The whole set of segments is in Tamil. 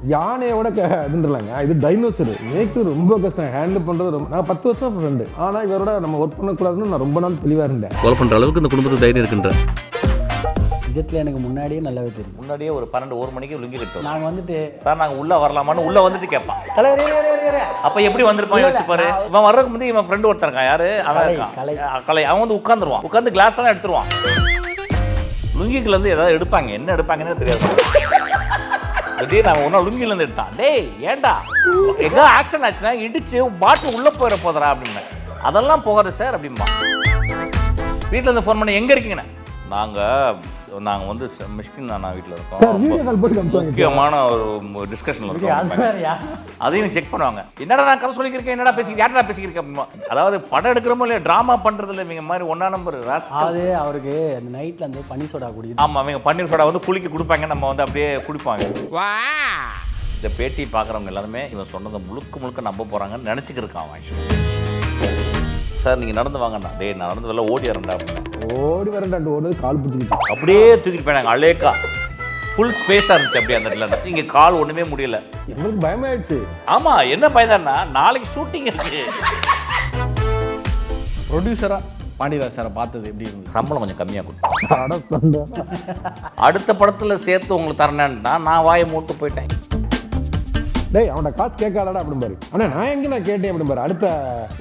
யானையோட இதுன்றலாங்க, இது டைனோசர். நேக்கு ரொம்ப கஷ்டம் ஹேண்டில் பண்ணுறது. ரொம்ப நான் 10 வருஷம் ஃப்ரெண்டு. ஆனால் இவரோட நம்ம ஒர்க் பண்ணக்கூடாதுன்னு நான் ரொம்ப நாள் தெளிவாக இருந்தேன். ஃபாலோ பண்ணுற அளவுக்கு இந்த குடும்பத்துக்கு தைரியம் இருக்குன்ற நிஜத்தில் எனக்கு முன்னாடியே நல்லாவே தெரியும். முன்னாடியே ஒரு 12-1 மணிக்கு லுங்கி கட்டுவோம். நாங்கள் வந்துட்டு சார் நாங்கள் உள்ளே வரலாமான்னு உள்ளே வந்துட்டு கேட்பான். தலைவர் அப்போ எப்படி வந்திருப்பான் யோசிப்பாரு. இவன் வர்றதுக்கு முந்தைய இவன் ஃப்ரெண்டு ஒருத்தர் இருக்கான். யாரு அவன் இருக்கான் கலை. அவன் வந்து உட்காந்துருவான். உட்காந்து கிளாஸ் எல்லாம் எடுத்துருவான். லுங்கிக்குள்ள இருந்து ஏதாவது எடுப்பாங்க. என்ன எடுப்பாங்கன்னு தெரியாது. திடீர்னு அவன் ஒன்றா லுங்கில இருந்து எடுத்தான். டேய் ஏண்டா எங்க ஆக்சிடென்ட் ஆச்சுன்னா இடிச்சு பாட்டில் உள்ள போயிட போதரா அப்படின்னு. அதெல்லாம் போகாது சார் அப்படின்பா. வீட்டில் இருந்து ஃபோன் பண்ணி எங்க இருக்கீங்கண்ணே? நாங்கள் வந்து மிஷ்கின் நான் வீட்டில் இருக்கோம். முக்கியமான ஒரு டிஸ்கஷனில் இருக்கோம். அதையும் செக் பண்ணுவாங்க. என்னடா நான் கதை சொல்லிக்கிறேன், என்னடா பேசிக்கிறேன், யாரா பேசிக்கிறேன். அதாவது படம் எடுக்கிறோமோ இல்லையா, ட்ராமா பண்ணுறது இல்லை. இவங்க மாதிரி 1ஆம் நம்பர். அது அவருக்கு அந்த நைட்டில் அந்த பன்னீர் சோடா குடிக்குது. ஆமாம், அவங்க பன்னீர் சோடா வந்து குளிக்க கொடுப்பாங்க. நம்ம வந்து அப்படியே குடிப்பாங்க. இந்த பேட்டி பார்க்குறவங்க எல்லாருமே இவன் சொன்னதை முழுக்க நம்ப போகிறாங்கன்னு நினச்சிக்கிட்டு இருக்கான் அவன். சார் நீங்கள் நடந்து வாங்கண்ணா. டே நான் நடந்து வெளில ஓடி வரேன்டா அப்படின்னு. ஓடி வரேன்டா ஓடுறது கால் பிடிச்சிக்கிட்டு அப்படியே தூக்கிட்டு போயினாங்க. அலேக்கா ஃபுல் ஸ்பேஸாக இருந்துச்சு அப்படியே அந்த இடத்துல. இங்கே கால் ஒன்றுமே முடியல. எங்களுக்கு பயமாயிடுச்சு. ஆமாம், என்ன பயந்தான்னா நாளைக்கு ஷூட்டிங் இருக்கு. ப்ரொடியூசராக பாண்டியராஜ் சாரை பார்த்தது எப்படி இருந்தது? சம்பளம் கொஞ்சம் கம்மியாக கொடுத்தேன். அடுத்த படத்தில் சேர்த்து உங்களுக்கு தரேன்னா நான் வாயை மூட்டு போயிட்டேன். டேய் அவனோட காசு கேட்காதடா அப்படின்னு பாரு. ஆனால் நான் எங்கே நான் கேட்டேன் அப்படின்னு பாரு. அடுத்த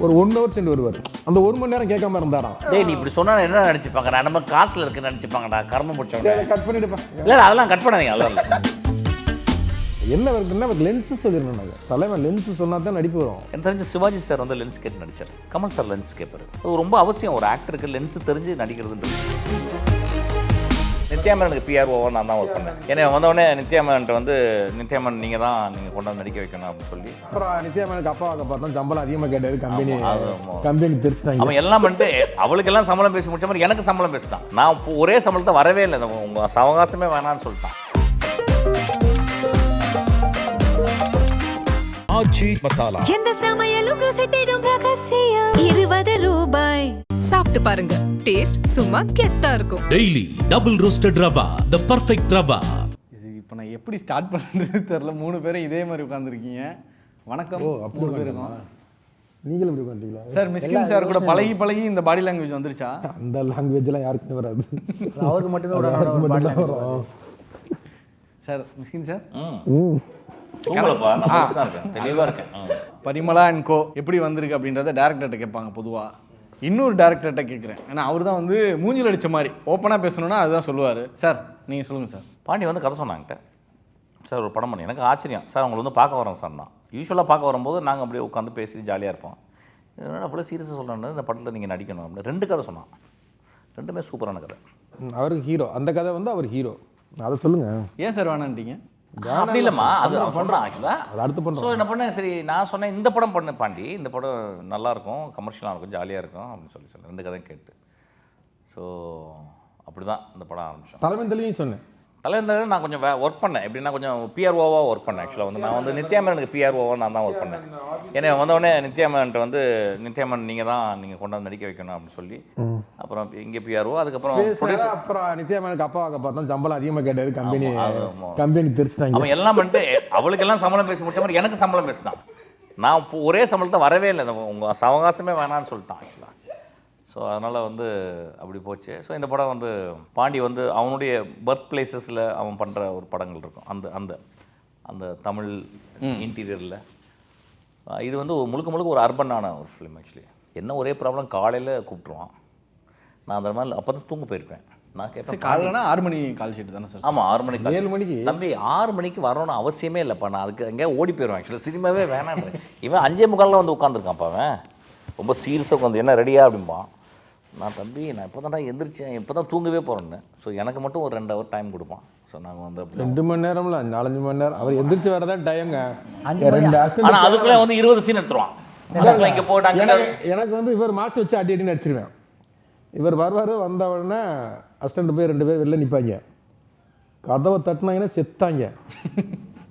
ஒரு 1 ஹவர் சென்று வருவார். அந்த 1 மணி நேரம் கேட்காம இருந்தாராம். டேய் நீ இப்படி சொன்னா என்ன நினச்சிப்பாங்க? நான் நம்ம காசில் இருக்குன்னு நினச்சிப்பாங்கடா. கர்மம் பிடிச்சவங்க. கட் பண்ணிடுப்பேன். இல்லை அதெல்லாம் கட் பண்ணாதீங்க. அதெல்லாம் என்ன இருக்குன்னா லென்ஸு சொல்லிடணும். நாங்கள் தலைவன் லென்ஸு சொன்னா தான் நடிப்பு வரும். எனக்கு தெரிஞ்சு சிவாஜி சார் வந்து லென்ஸ் கேட்டு நடிச்சார். கமல் சார் லென்ஸ் கேட்பாரு. அது ரொம்ப அவசியம் ஒரு ஆக்டருக்கு லென்ஸ் தெரிஞ்சு நடிக்கிறதுன்றது. நித்யாமேனுக்கு பிஆர்ஓவாக நான் தான் ஒர்க் பண்ணேன். ஏன்னா வந்தவொடனே நித்யாமேன்ட்ட வந்து நித்யாமேன் நீங்கள் கொண்டாந்து நடிக்க வைக்கணும் அப்படின்னு சொல்லி. அப்புறம் நித்யாமேனுக்கு அப்பாவாக பார்த்தா சம்பளம் அதிகமாக கேட்டாரு. கம்பெனி தெரிச்சுட்டாங்க. அவன் எல்லாம் பண்ணிட்டு அவளுக்கெல்லாம் சம்பளம் பேசி முடிச்ச மாதிரி எனக்கு சம்பளம் பேசிட்டான். நான் ஒரே சம்பளத்தை வரவே இல்லை. உங்கள் அவகாசமே வேணான்னு சொல்லிட்டான். மசாலா எந்த சமையலும் ருசி தேடும் ரகசியம் 20 ரூபாய். சாப்பிட்டு பாருங்க, டேஸ்ட் சும்மா கெத்தா இருக்கும். டெய்லி டபுள் ரோஸ்டட் ரவா, தி பெர்ஃபெக்ட் ரவா. இது இப்போ நான் எப்படி ஸ்டார்ட் பண்ணுறது தெரியல. 3 பேரும் இதே மாதிரி உட்காந்துருக்கீங்க. வணக்கம். அப்படி பேருக்கும் நீங்களும் இப்படி பண்ணிட்டீங்களா சார்? மிஸ்கின் சார் கூட பழகி இந்த பாடி லாங்குவேஜ் வந்துருச்சா? அந்த லாங்குவேஜ்லாம் யாருக்குமே வராது. அவருக்கு மட்டுமே சார். மிஸ்கின் சார் தெளிவாக இருக்கேன். பரிமளா அண்ட் கோ எப்படி வந்திருக்கு அப்படின்றத டேரக்டர்கிட்ட கேட்பாங்க பொதுவாக. இன்னொரு டேரக்டர்கிட்ட கேட்குறேன். ஏன்னா அவர் தான் வந்து மூஞ்சில் அடித்த மாதிரி ஓப்பனாக பேசணுன்னா அதுதான் சொல்லுவார். சார் நீங்கள் சொல்லுங்கள் சார். பாண்டி வந்து கதை சொன்னாங்கிட்ட சார் ஒரு படம் பண்ணி எனக்கு ஆச்சரியம். சார் அவங்களை வந்து பார்க்க வரோம் சார். நான் யூஸ்வலாக பார்க்க வரும்போது நாங்கள் அப்படியே உட்காந்து பேசி ஜாலியாக இருப்போம். அப்படியே சீரியஸாக சொல்கிறேன், இந்த படத்தில் நீங்கள் நடிக்கணும் அப்படின்னு 2 கதை சொன்னான். 2மே சூப்பரான கதை. அவருக்கு ஹீரோ. அந்த கதை வந்து அவர் ஹீரோ. அதை சொல்லுங்கள். ஏன் சார் வேணான்ட்டீங்க? அப்படி இல்லைம்மா, அது அவன் சொல்கிறான் ஆக்சுவலாக. அது அடுத்து பண்ணுறோம். ஸோ என்ன பண்ணேன், சரி நான் சொன்னேன் இந்த படம் பண்ணு பாண்டி, இந்த படம் நல்லாயிருக்கும், கமர்ஷியலாக இருக்கும், ஜாலியாக இருக்கும் அப்படின்னு சொல்லி 2 கதையும் கேட்டு. ஸோ அப்படி தான் இந்த படம் ஆரம்பித்தோம். தலைமையும் சொன்னேன். தலைவந்தர் நான் கொஞ்சம் ஒர்க் பண்ணேன். எப்படின்னா கொஞ்சம் பிஆர்ஓவாக ஒர்க் பண்ணேன். ஆக்சுவலாக வந்து நான் வந்து நித்யாமேனுக்கு பிஆர்ஓவாக நான் தான் ஒர்க் பண்ணேன். ஏன்னா வந்தவொடனே நித்யாமேன்ட்ட வந்து நித்யாமேன் நீங்கள் கொண்டாந்து நடிக்க வைக்கணும் அப்படின்னு சொல்லி அப்புறம் இங்கே பிஆர்ஓ. அதுக்கப்புறம் நித்யாமேனுக்கு அப்பாவாக பார்த்தா சம்பளம் அதிகமாக கேட்டாரு. கம்பெனி தெரிச்சுட்டாங்க. அவன் எல்லாம் பண்ணிட்டு அவளுக்கெல்லாம் சம்பளம் பேசி முடிச்ச மாதிரி எனக்கு சம்பளம் பேசிட்டான். நான் ஒரே சம்பளத்தை வரவே இல்லை. உங்கள் அவகாசமே வேணான்னு சொல்லிட்டான் ஆக்சுவலாக. ஸோ அதனால் வந்து அப்படி போச்சு. ஸோ இந்த படம் வந்து பாண்டி வந்து அவனுடைய பர்த் பிளேசஸில் அவன் பண்ணுற ஒரு படங்கள் இருக்கும். அந்த அந்த அந்த தமிழ் இன்டீரியரில் இது வந்து முழுக்க ஒரு அர்பனான ஒரு ஃபிலிம். ஆக்சுவலி என்ன ஒரே ப்ராப்ளம், காலையில் கூப்பிட்ருவான். நான் அந்த மாதிரி அப்போ தான் தூங்க போயிருப்பேன். நான் கேட்பேன் காலையிலனா 6 மணி கால் ஷீட் தானே சார்? ஆமாம் 6 மணிக்கு 7 மணிக்கு. தம்பி 6 மணிக்கு வரணும்னு அவசியமே இல்லைப்பா. நான் அதுக்கு எங்கேயா ஓடி போயிடுவேன். ஆக்சுவலாக சினிமாவே வேணான்னு. இவன் 5:45 வந்து உட்காந்துருக்கான்ப்பா. அவன் ரொம்ப சீரியஸாக உட்காந்து என்ன ரெடியா அப்படிம்பான். நான் தம்பி நான் இப்போ தான் எந்திரிச்சேன், இப்போ தான் தூங்கவே போகிறேன்னு. ஸோ எனக்கு மட்டும் ஒரு 2 ஹவர் டைம் கொடுப்பான். ஸோ நாங்கள் வந்து 2 மணி நேரம்ல 4-5 மணி நேரம் அவர் எந்திரிச்சு வரதான் டைம்ங்க. ஆனால் அதுக்குள்ளே வந்து 20 சீன் எடுத்துருவான். இங்கே போட்டாங்க. எனக்கு வந்து இவர் மாற்றி வச்சு அடி அடிச்சிருவேன். இவர் வருவார். வந்த உடனே அசிஸ்டண்ட் போய் 2 பேர் வெளில நிற்பாங்க. கதவை தட்டினாங்கன்னா செத்தாங்க.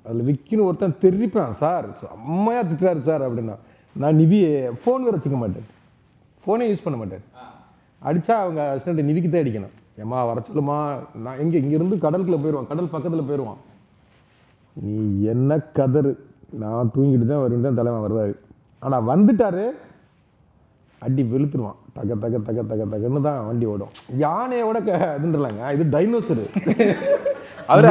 அதில் விக்கின்னு ஒருத்தன் தெரிவிப்பேன். சார் செம்மையாக திட்டுறாரு சார் அப்படின்னா. நான் நிவி ஃபோன் வேறு வச்சுக்க மாட்டேன். ஃபோனே யூஸ் பண்ண மாட்டேன். அடித்தா அவங்க அசிஸ்டண்ட்டை நிவிக்கு தான் அடிக்கணும். ஏம்மா வர சொல்லுமா. நான் இங்கேருந்து கடலுக்குள்ளே போயிடுவான். கடல் பக்கத்தில் போயிடுவான். நீ என்ன கதறு, நான் தூங்கிட்டு தான் வருவேன் தான் தலைவன் வருவார். ஆனால் வந்துட்டாரு அடி வெளுத்துருவான். தக தக தக தக தகன்னு தான் வண்டி ஓடும். யானையோட இதுன்றலாங்க, இது டைனோசரு. அவரு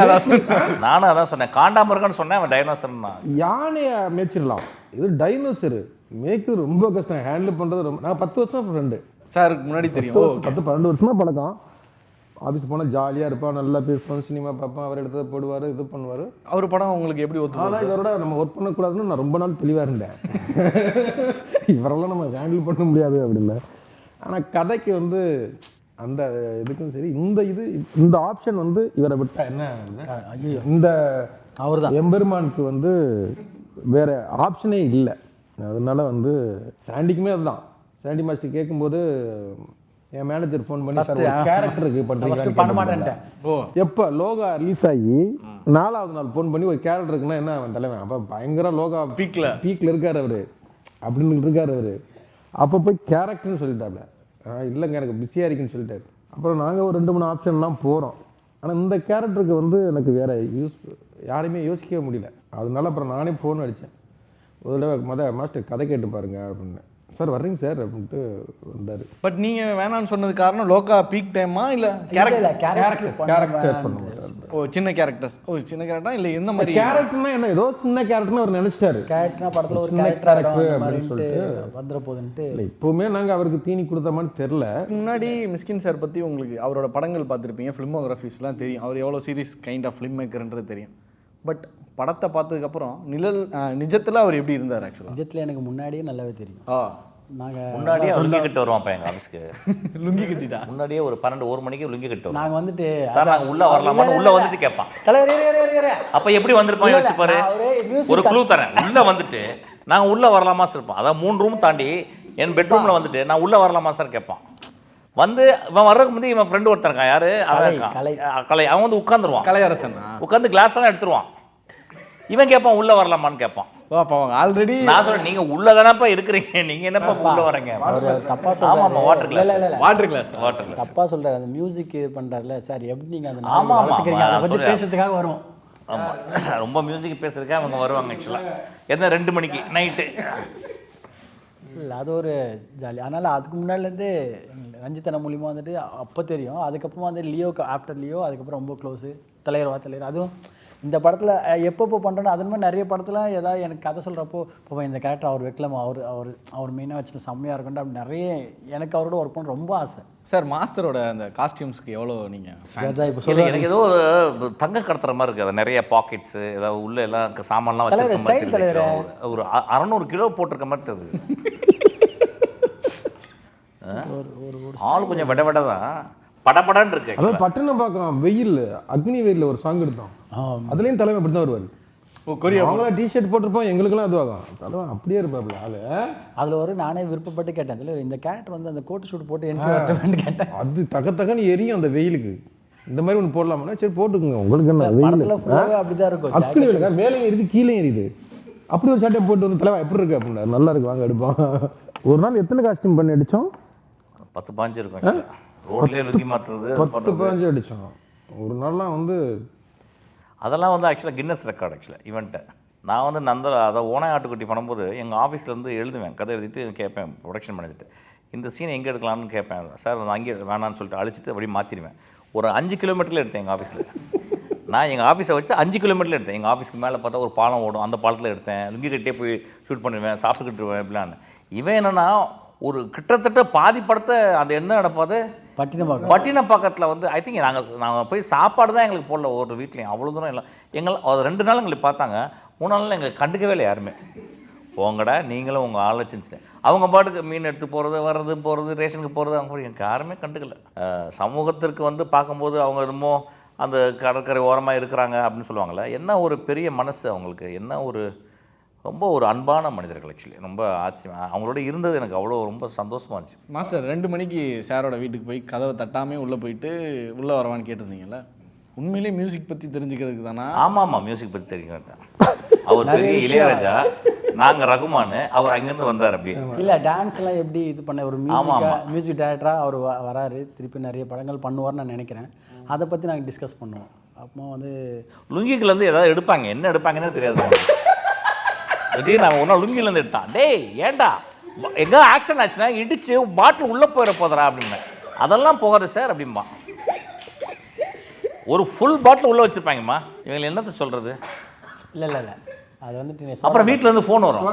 நானும் அதான் சொன்னேன், காண்டாமிருகன்னு சொன்னேன், அவன் டைனோசர்னா. யானையை மேய்ச்சிடலாம், இது டைனோசரு. மேய்க்கிறது ரொம்ப கஷ்டம், ஹேண்டில் பண்ணுறது ரொம்ப. நான் 10 வருஷம் ஃப்ரெண்டு சாருக்கு முன்னாடி தெரியும். 10-12 வருஷமா பழக்கம். ஆஃபீஸ் போனால் ஜாலியாக இருப்பான், நல்லா பேசுவான், சினிமா பார்ப்பான், அவர் எடுத்ததை போடுவார், இது பண்ணுவார். அவர் படம் உங்களுக்கு எப்படி ஒத்து? ஆனால் இவரோட நம்ம ஒர்க் பண்ணக்கூடாதுன்னு நான் ரொம்ப நாள் தெளிவாக இருந்தேன். இவரெல்லாம் நம்ம ஹேண்டில் பண்ண முடியாது அப்படின்னு. ஆனால் கதைக்கு வந்து அந்த இதுக்கும் சரி, இந்த ஆப்ஷன் வந்து இவரை விட்டா என்ன, இந்த அவர் தான் எம்பெருமானுக்கு வந்து வேற ஆப்ஷனே இல்லை. அதனால வந்து சாண்டிக்குமே அதுதான். சாண்டி மாஸ்டர் கேட்கும்போது என் மேனேஜர் ஃபோன் பண்ணி கேரக்டருக்கு பண்ண மாட்டேன்ட்டேன். எப்போ லோகா ரிலீஸ் ஆகி 4வது நாள் ஃபோன் பண்ணி ஒரு கேரக்டருக்குன்னா என்ன அவன் தலைவன் அப்போ பயங்கர லோகா பீக்ல இருக்காரு அவரு அப்படின்னு இருக்காரு அவரு. அப்போ போய் கேரக்டர்னு சொல்லிட்டாப்ல. இல்லைங்க எனக்கு பிஸியாக இருக்குன்னு சொல்லிட்டாரு. அப்புறம் நாங்கள் ஒரு 2-3 ஆப்ஷன்லாம் போகிறோம். ஆனால் இந்த கேரக்டருக்கு வந்து எனக்கு வேற யாரையுமே யோசிக்கவே முடியல. அதனால அப்புறம் நானே ஃபோன் அடித்தேன். ஒரு தடவை மாஸ்டர் கதை கேட்டு பாருங்க அப்படின்னு. சார் வர்றீங்க சார் அப்படின்ட்டு வந்தார். பட் நீங்கள் வேணான்னு சொன்னது காரணம் லோகா பீக் டைமா இல்லை கேரக்டர் பண்ண மாட்டார்? சின்ன கேரக்டர்ஸ். சின்ன கேரக்டர் இல்லை, எந்த மாதிரி கேரக்டர்னா என்ன, ஏதோ சின்ன கேரக்டர்னு அவர் நினைச்சிட்டாரு. கேரக்டர்னா படத்தில் ஒரு கேரக்டர் அப்படின்னு சொல்லிட்டு வந்துட போகுதுன்ட்டு. இல்லை இப்போவுமே நாங்கள் அவருக்கு தீனி கொடுத்தோமான்னு தெரில. முன்னாடி மிஸ்கின் சார் பற்றி உங்களுக்கு அவரோட படங்கள் பார்த்துருப்பீங்க, ஃபிலிமோகிராஃபிஸ்லாம் தெரியும், அவர் எவ்வளோ சீரியஸ் கைண்ட் ஆஃப் ஃபிலிம் மேக்கர்ன்றது தெரியும். பட் படத்தை பார்த்ததுக்கப்புறம் நிஜத்தில் அவர் எப்படி இருந்தார்? ஆக்சுவலாக நிஜத்தில் எனக்கு முன்னாடியே நல்லாவே தெரியும். நாங்கள் முன்னாடியே லுங்கி கட்டு வருவான்ப்பா எங்கள் ஆஃபீஸ்க்கு. லுங்கி கட்டிட்டா முன்னாடியே ஒரு 12-1 மணிக்கு லுங்கி கட்டு வரும். நாங்கள் வந்துட்டு சார் நாங்கள் உள்ளே வரலாமான்னு உள்ளே வந்துட்டு கேட்பான். அப்போ எப்படி வந்திருப்பான் யோசிச்சு பாரு. ஒரு க்ளூ தரேன். உள்ளே வந்துட்டு நாங்கள் உள்ளே வரலாமா சார் இருப்பான். அதான் 3 ரூம் தாண்டி என் பெட்ரூமில் வந்துட்டு நான் உள்ளே வரலாமா சார் கேட்பான். வந்து இவன் வர்றதுக்கு முந்தைய இவன் ஃப்ரெண்டு ஒருத்தன் இருக்கான். யாரு அவன் இருக்கான், கலை. அவன் வந்து உட்காந்துருவான், கலையரசன் உட்காந்து கிளாஸ் எல்லாம் எடுத்துருவான். இவன் கேட்பான் உள்ள வரலாமான்னு கேட்பான். ஆல்ரெடி நான் சொல்றேன் நீங்க உள்ளதானப்பா இருக்கிறீங்க, நீங்க என்னப்பா உள்ள வரீங்க? தப்பா சொல்றாரு. வாட்டர் கிளாஸ் தப்பா சொல்றாரு. அந்த மியூசிக் இது பண்றாருல சார், எப்படி நீங்க அந்த அதை பத்தி பேசுறதுக்காக வருவோம். ஆமா, ரொம்ப மியூசிக் பேசுறதுக்காக அவங்க வருவாங்க. ஆக்சுவலா என்ன 2 மணிக்கு நைட்டு இல்லை, அது ஒரு ஜாலி. அதனால் அதுக்கு முன்னாடிலேருந்து ரஞ்சித்தனை மூலியமாக வந்துட்டு அப்போ தெரியும். அதுக்கப்புறமா வந்து லியோக்கு ஆஃப்டர் லியோ அதுக்கப்புறம் ரொம்ப க்ளோஸு. தலைவர் அதுவும் இந்த படத்தில் எப்பப்போ பண்ணுறோன்னா அது மாதிரி நிறைய படத்தில் ஏதாவது எனக்கு கதை சொல்கிறப்போ இப்போ இந்த கேரக்டர் அவர் வைக்கலாமா, அவர் மெயினாக வச்சுட்டு செம்மையாக இருக்கும்ட்டு அப்படி நிறைய எனக்கு அவரோட ஒர்க் பண்ண ரொம்ப ஆசை. சார் மாஸ்டரோட அந்த காஸ்டியூம்ஸ்க்கு எவ்வளோ நீங்கள் இப்போ சொல்ல எனக்கு ஏதோ தங்க கடத்துற மாதிரி இருக்குது. அது நிறைய பாக்கெட்ஸு ஏதாவது உள்ள எல்லாம் சாமான்லாம் வச்சு ஸ்டைல் தலைவர் ஒரு 600 கிலோ போட்டிருக்க மாதிரி இருக்குது. ஆள் கொஞ்சம் விட விட தான் படப்படன்னு இருக்கு. அதாவது பட்டணம் பார்க்குறோம், வெயில் அக்னி வெயிலில் ஒரு சாங் எடுத்தோம். அதுலேயும் தலைமை அப்படி தான் வருவார். அவங்களாம் டிஷர்ட் போட்டிருப்போம், எங்களுக்கெல்லாம் அதுவாகும். தலைவன் அப்படியே இருப்பாப்ல ஆளு. அதில் ஒரு நானே விருப்பப்பட்டு கேட்டேன், தலைவர் இந்த கேரக்டர் வந்து அந்த கோட்டு ஷூட் போட்டு எனக்கு கேட்டேன். அது தகன்னு எரியும் அந்த வெயிலுக்கு. இந்த மாதிரி ஒன்று போடலாமா, சரி போட்டுக்குங்க. உங்களுக்கு என்ன வெயில் அப்படிதான் இருக்கும். அக்னி வெயிலுக்கா மேலே எரியுது கீழே எரியுது. அப்படி ஒரு சட்டை போட்டு வந்து தலைவா எப்படி இருக்கு அப்படின்னா, நல்லா இருக்கு வாங்க எடுப்போம். ஒரு நாள் எத்தனை காஸ்டியூம் பண்ணி அடித்தோம்? 10-15 இருக்கும். ரோட்லேயே லுங்கி மாற்றுறது 10-15 அடித்தோம் ஒரு நாள்லாம் வந்து. அதெல்லாம் வந்து ஆக்சுவலாக கின்னஸ் ரெக்கார்டு ஆக்சுவலாக ஈவெண்ட்டை. நான் வந்து அதை ஓனாய் ஆட்டுக்குட்டி பண்ணும்போது எங்கள் ஆஃபீஸ்லேருந்து எழுதுவேன், கதை எழுதிட்டு கேட்பேன் ப்ரொடக்ஷன் பண்ணிட்டு இந்த சீனை எங்கே எடுக்கலாம்னு கேட்பேன். சார் நான் அங்கே வேணான்னு சொல்லிட்டு அழிச்சிட்டு அப்படியே மாற்றிடுவேன். ஒரு 5 கிலோமீட்டரில் எடுத்தேன் எங்கள் ஆஃபீஸில். நான் எங்கள் ஆஃபீஸை வச்சு 5 கிலோமீட்டரில் எடுத்தேன். எங்கள் ஆஃபீஸ்க்கு மேலே பார்த்தா ஒரு பாலம் ஓடும், அந்த பாலத்தில் எடுத்தேன். லுங்கி கட்டியே போய் ஷூட் பண்ணிடுவேன், சாப்பிட்டுக்கிட்டுருவேன் இப்படிலான்னு. இவன் என்னென்னா ஒரு கிட்டத்தட்ட பாதி படத்தை அது என்ன நடப்பாது பட்டினப்பாக்கத்தில் வந்து ஐ திங்க் நாங்கள் போய் சாப்பாடு தான் எங்களுக்கு போடல ஒரு வீட்லையும். அவ்வளோ தூரம் இல்லை எங்களை. 2 நாள் எங்களுக்கு பார்த்தாங்க, 3 நாள் எங்களுக்கு கண்டுக்கவே இல்லை யாருமே. போங்கடா நீங்களும் உங்கள் ஆளை செஞ்சுட்டு அவங்க பாட்டுக்கு மீன் எடுத்து போகிறது ரேஷனுக்கு போகிறது அவங்க எனக்கு யாருமே கண்டுக்கல. சமூகத்திற்கு வந்து பார்க்கும்போது அவங்க என்னமோ அந்த கடற்கரை ஓரமாக இருக்கிறாங்க அப்படின்னு சொல்லுவாங்கள்ல, என்ன ஒரு பெரிய மனசு அவங்களுக்கு, என்ன ஒரு ரொம்ப ஒரு அன்பான மனிதர்கள். ஆக்சுவலி ரொம்ப ஆச்சரியம் அவங்களோட இருந்தது, எனக்கு அவ்வளோ ரொம்ப சந்தோஷமாக இருந்துச்சு. மாஸ்டர் 2 மணிக்கு சாரோட வீட்டுக்கு போய் கதவை தட்டாமே உள்ளே போயிட்டு உள்ளே வரவான்னு கேட்டிருந்தீங்கல்ல, உண்மையிலேயே மியூசிக் பற்றி தெரிஞ்சுக்கிறதுக்கு தானே? ஆமாம் மியூசிக் பற்றி தெரிஞ்சுக்கிறது தான். அவர் பெரிய இளையராஜா, நாங்கள் ரகுமான், அவர் அங்கேருந்து வந்தார். அப்படி இல்லை டான்ஸ்லாம் எப்படி இது பண்ண ஒரு மியூசிக் டைரக்டராக அவர் வராரு, திருப்பி நிறைய படங்கள் பண்ணுவார்னு நான் நினைக்கிறேன். அதை பற்றி நாங்கள் டிஸ்கஸ் பண்ணுவோம். அப்புறமா வந்து லுங்கிக்குலேருந்து ஏதாவது எடுப்பாங்க, என்ன எடுப்பாங்கன்னு தெரியாது. திடீர்னு நான் ஒரு நாள் லுங்கிலேருந்து எடுத்தான். டேய் ஏண்டா எங்கே ஆக்சிடென்ட் ஆச்சுன்னா இடிச்சு பாட்டில் உள்ளே போயிட போதரா அப்படின்னு. அதெல்லாம் போகாது சார் அப்படிம்பா. ஒரு ஃபுல் பாட்டில் உள்ளே வச்சுருப்பாங்கம்மா. இவங்களை என்னத்தை சொல்கிறது? இல்லை அது வந்துட்டு அப்புறம் வீட்டிலேருந்து ஃபோன் வரும்.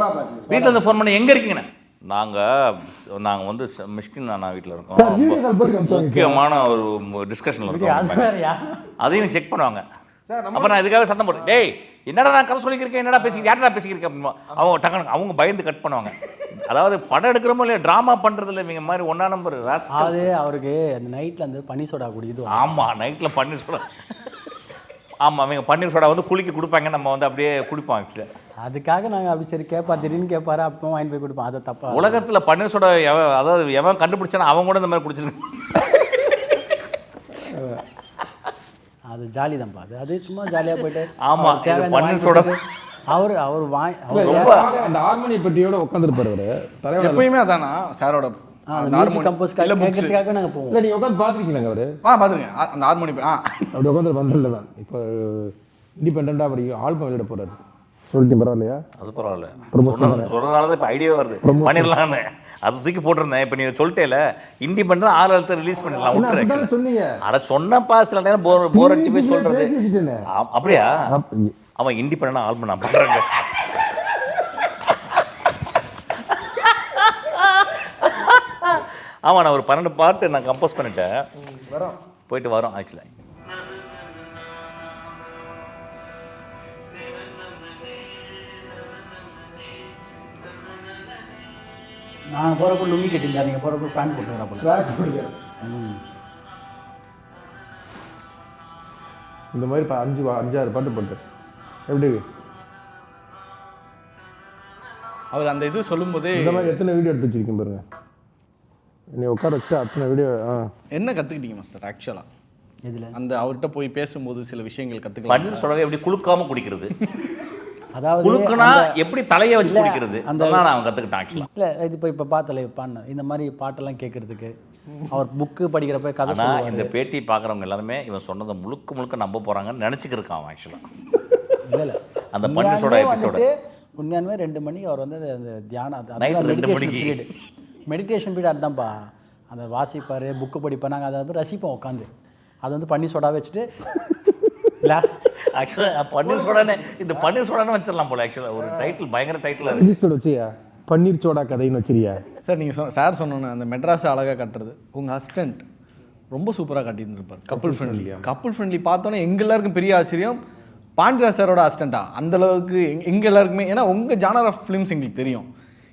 வீட்டிலேருந்து ஃபோன் பண்ணி எங்கே இருக்கீங்கண்ணே? நாங்கள் வந்து மிஷ்கின் நான் வீட்டில் இருக்கோம், முக்கியமான ஒரு டிஸ்கஷனில் இருக்கோம். அதையும் செக் பண்ணுவாங்க. அப்போ நான் இதுக்காக சத்தம் போடுறேன், டேய் என்னடா நான் கதை சொல்லிக்கிறேன், என்னடா பேசிக்கிறேன், யார்டா பேசிக்கிறேன் அப்படிமா. அவங்க டக்குனு அவங்க பயந்து கட் பண்ணுவாங்க. அதாவது படம் எடுக்கிறோமோ இல்லையா, ட்ராமா பண்ணுறதில்ல இவங்க மாதிரி 1 நம்பர். அது அவருக்கு அந்த நைட்டில் வந்து பன்னீர் சோடா குடிக்குது. ஆமாம், நைட்டில் பன்னீர் சோடா. ஆமாம், அவங்க பன்னீர் சோடா வந்து குளிக்க கொடுப்பாங்க, நம்ம வந்து அப்படியே குடிப்போம். ஆக்சுவலி அதுக்காக நாங்கள் அப்படி சரி கேட்பா, திடீர்னு கேட்பாரு, அப்போ வாங்கி போய் கொடுப்போம். அதை தப்பா உலகத்தில் பன்னீர் சோடா அதாவது எவன் கண்டுபிடிச்சானோ அவன் கூட இந்த மாதிரி குடிச்சிருக்கு. அது ஜாலி தான்ப்பா. அது சும்மா ஜாலியாக போயிட்டு. ஆமாம், பன்னீர் சோடா அவர் அந்த ஹார்மோனி பெட்டியோட உட்காந்துருப்பாரு அவரு தலைவர். எப்பயுமே அதானா சாரோட கம்போஸ் கேட்கறதுக்காக நாங்கள் போவோம். இல்லை நீங்கள் உட்காந்து பார்த்துருக்கீங்களா அவரு? பார்த்துருக்கேன். அந்த ஹார்மோனி அப்படி உட்காந்து வந்துடல தான். இப்போ இண்டிபெண்டாக அப்படி ஆல்பம் வெளியிட போறாரு. சொல்லிட்டு பரவாயில்லையா? அது பரவாயில்ல, சொல்றதுனால தான் இப்போ ஐடியா வருது பண்ணிடலான்னு. அது தூக்கி போட்டிருந்தேன். இப்போ நீங்கள் சொல்லிட்டேல இண்டிபெண்டா 6 எழுத்து ரிலீஸ் பண்ணிடலாம் விட்டுறேன் சொன்னீங்க. அட சொன்னப்பா, சில நேரம் போர் அடிச்சு போய் சொல்றது. அப்படியா? அவன் இண்டிபெண்டா ஆல்பம் நான் பண்றேங்க. ஆமாம், நான் ஒரு 12 பாட்டு நான் கம்போஸ் பண்ணிட்டேன். போயிட்டு வரோம். ஆக்சுவலாக நான் போகிறப்ப லுங்கி கட்டியிருந்தேன், நீங்கள் போகிறப்ப பேண்ட் போட்டுக்கிறப்ப. இந்த மாதிரி 5-6 பாட்டு போட்டு எப்படி அவர் அந்த இது சொல்லும்போதே இந்த மாதிரி எத்தனை வீடியோ எடுத்து வச்சிருக்கீங்க பாருங்க. நீ உட்கார வச்சு அத்தனை வீடியோ. என்ன கற்றுக்கிட்டீங்க மாஸ்டர் ஆக்சுவலாக இதில்? அந்த அவர்கிட்ட போய் பேசும்போது சில விஷயங்கள் கற்றுக்கலாம். பன்னீர் சோடாவை எப்படி குளுக்காம குடிக்கிறது, அதாவது குளுக்குனா எப்படி தலையை வச்சு குடிக்கிறது, அதெல்லாம் நான் கற்றுக்கிட்டேன் ஆக்சுவலாக. இல்லை இது இப்போ பார்த்தல பாடின இந்த மாதிரி பாட்டெல்லாம் கேட்கறதுக்கு அவர் புக்கு படிக்கிறப்ப கதை. ஆனால் இந்த பேட்டி பார்க்குறவங்க எல்லாருமே இவன் சொன்னதை முழுக்க நம்ப போகிறாங்கன்னு நினச்சிக்கிருக்கான் ஆக்சுவலாக. இல்லை அந்த பன்னீர் சோடா எபிசோடு உண்மையானுமே 2 மணிக்கு அவர் வந்து அந்த தியானம் மெடிடேஷன் பீரியட் அதுதான்ப்பா. அந்த வாசிப்பார், புக்கு படிப்பார், நாங்கள் அதை வந்து ரசிப்போம் உட்காந்து. அது வந்து பன்னீர் சோடா வச்சுட்டு இல்லை ஆக்சுவலாக பன்னீர் சோடானே இந்த பன்னீர் சோடானு வச்சிடலாம் போல. ஆக்சுவலாக ஒரு டைட்டில் பயங்கர டைட்டில் வச்சியா, பன்னீர் சோடா கதைன்னு வச்சிருக்கியா சார்? நீங்கள் சார் சொன்னோன்னு அந்த மெட்ராஸை அழகாக கட்டுறது உங்கள் அசிஸ்டன்ட் ரொம்ப சூப்பராக கட்டியிருந்துருப்பார். கப்புள் ஃப்ரெண்ட்லி பார்த்தோன்னே எங்கள் எல்லாருக்கும் பெரிய ஆச்சரியம். பாண்டியராஜ் சாரோட அசிஸ்டண்ட்டா அந்தளவுக்கு எங்கள் எல்லாருக்குமே, ஏன்னா உங்கள் ஜானர் ஆஃப் ஃபிலிம்ஸ் எங்களுக்கு தெரியும்.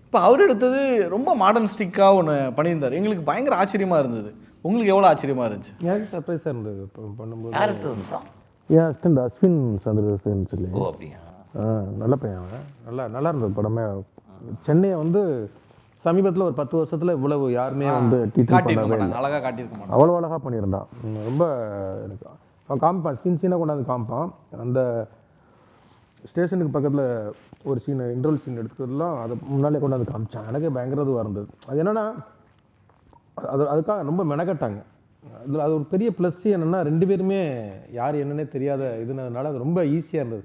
இப்போ அவர் எடுத்தது ரொம்ப மாடர்னிஸ்டிக்காக ஒன்று பண்ணியிருந்தார். எங்களுக்கு பயங்கர ஆச்சரியமாக இருந்தது. உங்களுக்கு எவ்வளோ ஆச்சரியமாக இருந்துச்சு? எனக்கு சர்ப்ரைஸாக இருந்தது இப்போ பண்ணும்போது. யார் எடுத்தது? என் அசிஸ்டன்ட் அஸ்வின் சந்திரசேகரன் சொல்லி. ஓ அப்படியா? நல்ல பையன் அவன். நல்லா இருந்தது படமே. சென்னையை வந்து சமீபத்தில் ஒரு 10 வருஷத்தில் இவ்வளவு யாருமே வந்து அழகாக காட்டியிருக்க மாட்டான். அவ்வளோ அழகாக பண்ணியிருந்தான். ரொம்ப எனக்கு அவன் காமிப்பான், சீனாக கொண்டாந்து காமிப்பான். அந்த ஸ்டேஷனுக்கு பக்கத்தில் ஒரு சீன், இன்டர்வல் சீன் எடுக்கிறதுலாம் அதை முன்னாலே கொண்டாந்து காமிச்சான். எனக்கே பயங்கர இதுவாக இருந்தது. அது என்னென்னா அதுக்காக ரொம்ப மெனக்கட்டாங்க. அதில் அது ஒரு பெரிய ப்ளஸ் என்னென்னா 2 பேருமே யார் என்னன்னே தெரியாத இதுனால அது ரொம்ப ஈஸியாக இருந்தது.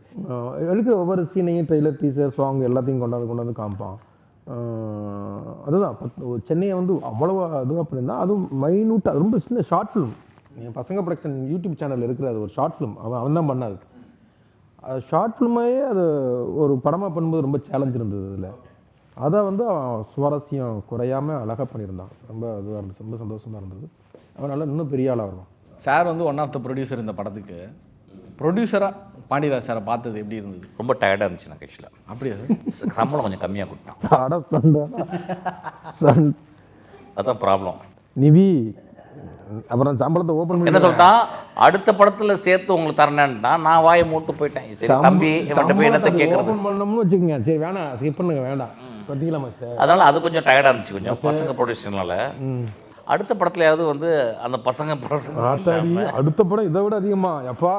எடுக்கிற ஒவ்வொரு சீனையும் ட்ரெய்லர், டீசர், சாங் எல்லாத்தையும் கொண்டாந்து காமிப்பான். அதுதான் சென்னையை வந்து அவ்வளோ இதுவாக பண்ணியிருந்தான். அதுவும் மைனூட்டாக, அது ரொம்ப சின்ன ஷார்ட் ஃபிலிம். என் பசங்க ப்ரொடக்ஷன் யூடியூப் சேனல் இருக்கிற அது ஒரு ஷார்ட் ஃபிலிம். அவன் தான் பண்ணாது. அது ஷார்ட் ஃபிலிமே அது ஒரு படமாக பண்ணும்போது ரொம்ப சேலஞ்ச் இருந்தது. அதில் அதை வந்து அவன் சுவாரஸ்யம் குறையாமல் அழகாக பண்ணியிருந்தான். ரொம்ப இதுவாக இருந்துச்சு, ரொம்ப சந்தோஷமாக இருந்தது. அவனால் இன்னும் பெரிய ஆளாக வருவான். சார் வந்து ஒன் ஆஃப் த ப்ரொடியூசர் இந்த படத்துக்கு. ப்ரொடியூசராக பாண்டியராஜ் சாரை பார்த்தது எப்படி இருந்தது? ரொம்ப டயர்டாக இருந்துச்சு எனக்கு ஆக்சுவலாக. அப்படியா? சம்பளம் கொஞ்சம் கம்மியாக கொடுத்தான். அதான் ப்ராப்ளம். நிவி அப்புறம் சம்பளத்தை ஓப்பன் பண்ணி என்ன சொல்லிட்டான், அடுத்த படத்துல சேர்த்து உங்களுக்கு தரேன்டா. நான் வாயை மூட்டு போயிட்டேன். சரி தம்பி இவன்கிட்ட போய் என்னத்தை கேட்கறது பண்ணணும்னு வச்சுக்கோங்க. சரி வேணாம், ஸ்கிப் பண்ணுங்க, வேண்டாம் பார்த்தீங்களா மாஸ்டர். அதனால அது கொஞ்சம் டயர்டாக இருந்துச்சு கொஞ்சம் பசங்க ப்ரொடியூசர்னால. அடுத்த படத்துலயாவது வந்து அந்த பசங்க அடுத்த படம் இதை விட அதிகமா எப்பா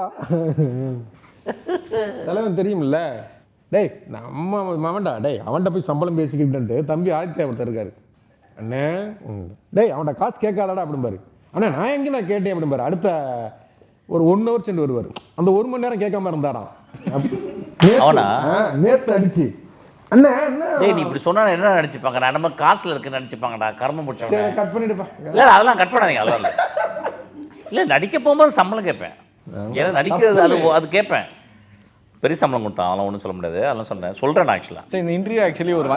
தலைவன் தெரியுமில்ல. டேய் நம்ம மாமன்டா, டேய் அவன்கிட்ட போய் சம்பளம் பேசிக்கிட்டு தம்பி ஆதித்யா ஒருத்தர் இருக்காரு. அண்ணே டேய் அவன்கிட்ட காசு கேட்காதாடா அப்படிம்பாரு. அண்ணா நான் எங்கே நான் கேட்டேன் அப்படிம்பாரு. அடுத்த ஒரு 1 hour சென்று வருவார். அந்த 1 மணி நேரம் கேட்காம இருந்தாராம். அவனா? நேத்து அடிச்சு அண்ணா என்ன டேய் நீ இப்படி சொன்னா என்ன நினைச்சுப்பாங்க? நான் நம்ம காசுல இருக்குன்னு நினைச்சுப்பாங்கடா, கர்மம் முடிச்சவங்க. கட் பண்ணிடுப்பா. இல்லை அதெல்லாம் கட் பண்ணாதீங்க, அதெல்லாம் இல்லை. இல்லை நடிக்க போகும்போது சம்பளம் கேட்பேன். ஏன்னா நடிக்கிறது அது கேட்பேன். பெரிய சம்பளம் கொடுத்தான், அதெல்லாம் ஒன்றும் சொல்ல முடியாது. அதெல்லாம் சொல்கிறேன் நான் ஆக்சுவலாக. சார் இந்த இன்டர்வியூ ஆக்சுவலி ஒரு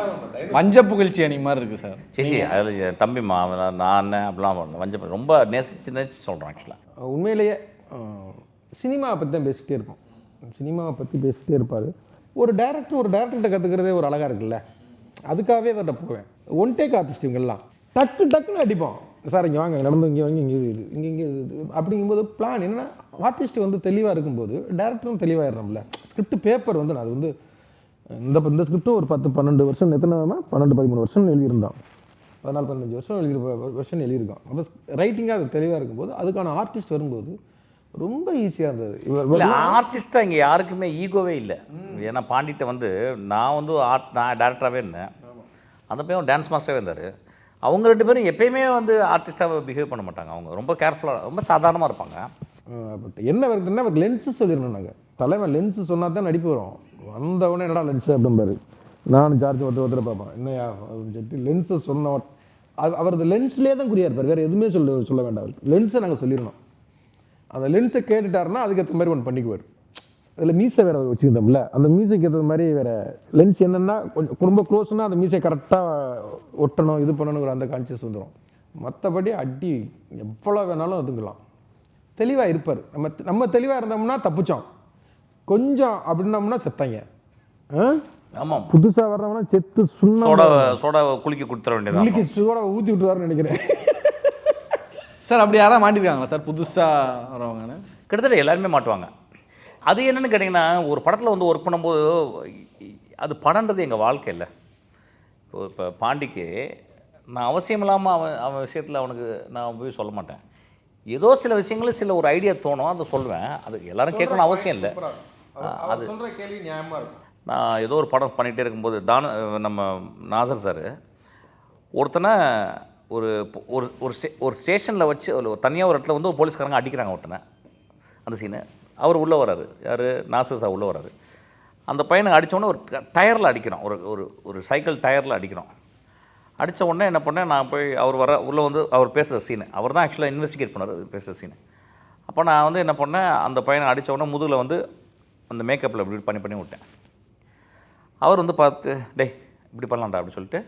வஞ்ச புகழ்ச்சி அணி மாதிரி இருக்குது சார். சரி அதில் தம்பிம்மா நான் அண்ணன் அப்படிலாம் வஞ்ச ரொம்ப நேசிச்சு சொல்கிறேன் ஆக்சுவலாக. உண்மையிலேயே சினிமாவை பற்றி தான் பேசிக்கிட்டே இருப்போம். சினிமாவை பற்றி பேசிக்கிட்டே இருப்பார். ஒரு டேரக்டர்கிட்ட கற்றுக்கிறதே ஒரு அழகாக இருக்குல்ல, அதுக்காகவே அவர்கிட்ட போவேன். ஒன் டேக் ஆர்டிஸ்ட் இவங்கெல்லாம் டக்குன்னு அடிப்போம். சார் இங்கே வாங்க, நடந்து இங்கே வாங்கி இங்கே இது அப்படிங்கும்போது பிளான் என்னென்னா ஆர்டிஸ்ட் வந்து தெளிவாக இருக்கும்போது டேரக்டரும் தெளிவாகிடுறோம்ல. ஸ்கிரிப்ட் பேப்பர் வந்து நான் அது வந்து இந்த ஸ்கிரிப்டும் ஒரு 10-12 வருஷம், எத்தனை 12-13 வருஷம் எழுதியிருந்தோம். 14-15 வருஷம் வருஷம் எழுதியிருக்கோம். அப்போ ரைட்டிங்காக அது தெளிவாக இருக்கும்போது அதுக்கான ஆர்டிஸ்ட் வரும்போது ரொம்ப ஈஸியாக இருந்தது. ஆர்டிஸ்ட்டாக இங்கே யாருக்குமே ஈகோவே இல்லை. ஏன்னா பாண்டிட்ட வந்து நான் டேரக்டராகவே இருந்தேன், அந்த பையன் டான்ஸ் மாஸ்டராகவே இருந்தார். அவங்க 2 பேரும் எப்பயுமே வந்து ஆர்டிஸ்டாக பிஹேவ் பண்ண மாட்டாங்க. அவங்க ரொம்ப கேர்ஃபுல்லாக ரொம்ப சாதாரணமாக இருப்பாங்க. பட் என்ன வருதுன்னா அவருக்கு லென்ஸு சொல்லிடணும். நாங்கள் தலைவன் லென்ஸு சொன்னால் தான் நடிப்பு வரும். வந்தவொடனே என்னடா லென்ஸு அப்படிம்பாரு. நானும் ஜார்ஜ் ஒருத்தர் பார்ப்பேன் என்னையா அப்படின்னு சொல்லிட்டு லென்ஸை சொன்ன அவரது லென்ஸ்லேயே தான் குறியா இருப்பார், வேறு எதுவுமே சொல்ல வேண்டாம். அவருக்கு லென்ஸை நாங்கள் சொல்லிடணும். அந்த லென்ஸை கேட்டுட்டாருன்னா அதுக்கேற்ற மாதிரி ஒன்று பண்ணிக்குவார். அதில் மீசை வேறு வச்சுருந்தோம்ல, அந்த மீசைக்கு ஏற்ற மாதிரி வேறு லென்ஸ் என்னென்னா கொஞ்சம் ரொம்ப க்ளோஸ்னால் அந்த மீசை கரெக்டாக ஒட்டணும், இது பண்ணணுங்கிற அந்த கான்சியஸ் வந்துடும். மற்றபடி அடி எவ்வளோ வேணாலும் ஒதுங்கலாம். தெளிவாக இருப்பார். நம்ம தெளிவாக இருந்தோம்னா தப்பிச்சோம், கொஞ்சம் அப்படின்னோம்னா செத்தாங்க. ஆமாம், புதுசாக வர்றவனா செத்து சோடா குளிக்க கொடுத்துட வேண்டியது, குளிக்க சோடா ஊற்றி விட்டுருவாருன்னு நினைக்கிறேன். சார் அப்படி யாராவது மாட்டிருக்காங்களா சார் புதுசாக வரவங்கன்னு? கிட்டத்தட்ட எல்லாருமே மாட்டுவாங்க. அது என்னென்னு கேட்டிங்கன்னா, ஒரு படத்தில் வந்து ஒர்க் பண்ணும்போது அது படன்றது எங்கள் வாழ்க்கை இல்லை. இப்போ பாண்டிக்கு நான் அவசியம் இல்லாமல் அவன் விஷயத்தில் அவனுக்கு நான் போய் சொல்ல மாட்டேன். ஏதோ சில விஷயங்களும் சில ஒரு ஐடியா தோணும், அதை சொல்லுவேன். அது எல்லாரும் கேட்கணும்னு அவசியம் இல்லை. அது சொல்கிற கேள்வி நியாயமாக இருக்கும். நான் ஏதோ ஒரு படம் பண்ணிகிட்டே இருக்கும்போது நம்ம நாசர் சார் ஒருத்தனை ஒரு ஸ்டேஷனில் வச்சு தனியாக ஒரு இடத்துல வந்து போலீஸ்காரங்க அடிக்கிறாங்க ஒருத்தனை. அந்த சீனு அவர் உள்ளே வராரு, யார் நாசர் சார் உள்ளே வராரு. அந்த பையனை அடித்தோடனே ஒரு டயரில் அடிக்கிறோம், ஒரு சைக்கிள் டயரில் அடிக்கிறோம். அடித்த உடனே என்ன பண்ணேன், நான் போய் அவர் உள்ளே வந்து அவர் பேசுகிற சீனு, அவர் தான் ஆக்சுவலாக இன்வெஸ்டிகேட் பண்ணார் பேசுகிற சீனு. அப்போ நான் வந்து என்ன பண்ணேன், அந்த பையனை அடித்த உடனே முதுகில் வந்து அந்த மேக்கப்பில் இப்படி பண்ணி விட்டேன். அவர் வந்து பார்த்து டேய் இப்படி பண்ணலாம்டா அப்படின்னு சொல்லிட்டு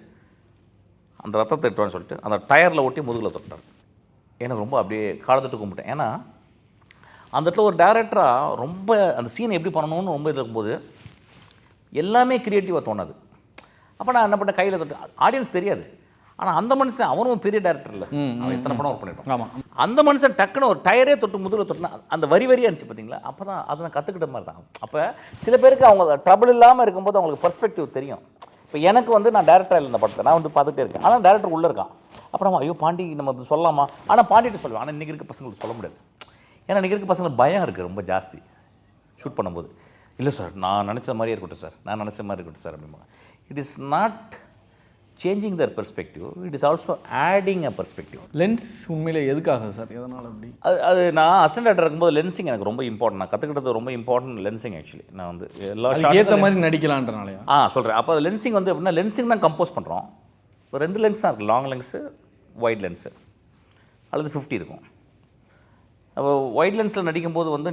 அந்த ரத்தத்தை எடுத்துவான்னு சொல்லிட்டு அந்த டயரில் ஒட்டி முதுகில் தொட்டார். எனக்கு ரொம்ப அப்படியே காலத்துட்டு கும்பிட்டேன். ஏன்னா அந்த இடத்துல ஒரு டைரக்டராக ரொம்ப அந்த சீனை எப்படி பண்ணணும்னு ரொம்ப இருக்கும்போது எல்லாமே க்ரியேட்டிவாக தோணாது. அப்போ நான் என்ன பண்ணேன், கையில் தொட்டு ஆடியன்ஸ் தெரியாது. ஆனால் அந்த மனுஷன் அவனும் பெரிய டேரக்டர் இல்லை, அவன் எத்தனை படம் ஒர்க் பண்ணிட்டோம். ஆமாம், அந்த மனுஷன் டக்குன்னு ஒரு டயரே தொட்டு முதுகில் தொட்டுனா அந்த வரியாக இருந்துச்சு பார்த்தீங்களா, அப்போ தான் அதை நான் கற்றுக்கிட்ட மாதிரி தான். அப்போ சில பேருக்கு அவங்க ட்ரபிள் இல்லாமல் இருக்கும்போது அவங்களுக்கு பர்ஸ்பெக்டிவ் தெரியும். இப்போ எனக்கு வந்து நான் டேரக்டராக இல்லை, இந்த படத்தை நான் வந்து பார்த்துட்டே இருக்கேன், ஆனால் டேரக்டர் உள்ளே இருக்கான். அப்புறம் ஐயோ பாண்டி நம்ம சொல்லலாமா, ஆனால் பாண்டிகிட்ட சொல்லுவேன். ஆனால் இன்றைக்கி இருக்க பசங்களுக்கு சொல்ல முடியாது. ஏன்னா இன்றைக்கி இருக்க பசங்களுக்கு பயம் இருக்குது ரொம்ப ஜாஸ்தி ஷூட் பண்ணும்போது. இல்லை சார் நான் நினச்ச மாதிரியே இருக்கட்டும் சார், நான் நினச்ச மாதிரி இருக்கட்டும் சார் அப்படிமா. It is not changing their perspective, it is also adding a perspective. Lens உண்மையிலே எதுக்காக சார், எதனால் அப்படி? அது நான் அசிஸ்டன்ட் டேரக்டர் இருக்கும்போது லென்சிங் எனக்கு ரொம்ப இம்பார்ட்டன்ட். நான் கற்றுக்கிட்டது ரொம்ப இம்பார்ட்டன்ட் லென்சிங். ஆக்சுவலி நான் வந்து எல்லா ஏற்ற மாதிரி நடிக்கலான்றனாலையா சொல்கிறேன். அப்போ அது லென்சிங் வந்து எப்படின்னா, லென்சிங் தான் கம்போஸ் பண்ணுறோம். ஒரு 2 லென்ஸ் தான் இருக்குது, லாங் லென்ஸு வைட் லென்ஸு, அல்லது 50 இருக்கும். அப்போ வைட் லென்ஸில் நடிக்கும்போது வந்து